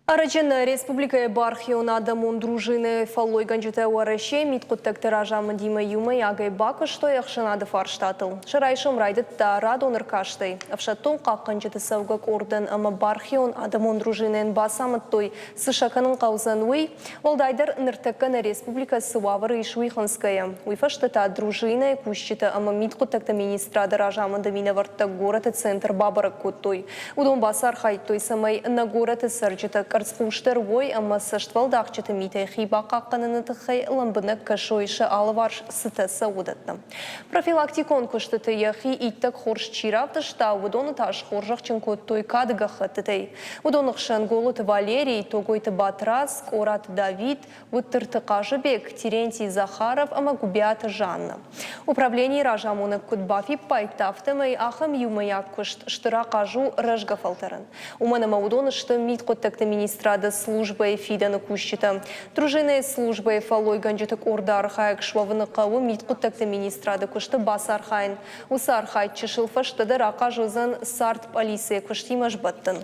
Арачен республика Бархиона Адамон дружины Фаллой Ганджуте Уараще миткуттек тиражамы Дима Юмай агай бака, что яхшанады фарштатыл. Шарайшым райдыт та радоныр каштай. Авшаттон қаққанчыты саугак орден ама Бархион Адамон дружинен басамыт той сышаканын қаузануй, олдайдар ныртеккан республика Сывавары Ишуиханская. Уйфашты та дружина кущита ама миткуттекта министра дыражамы Доминаварта город и центр Бабарак куттой. Удон басар хайтой самай на город и сарджита Карцпуштер вой, ама саштвалдахчыты митей хиба қаққанынытықай ламбыны кашойшы алыварш сытасы удатты. Профилактикон күштіті яхи иттік хорш чиравдышта удоны таш хоржақчын көттой кадыға тетей. Удонықшын голыт Валерий, тогойты Батраск, Орат Давид, Вуттырты Қажыбек, Терентий Захаров, ама Губиаты Жанна. Управление ражамуны күтбафи пайктафтымай ахым юмаяк күшт штыра қажу рыжға фалтарын. Уманама удонышты миткоттекті министрады службы фиданы күшчіті. Дружины службы Фаллой Ганджутек орда архайк швавыны қауы миткоттекті министрады күшті бас архайын. Усы архайт чышылфаштыды рақа жозын сарт полиция күштимаш баттын.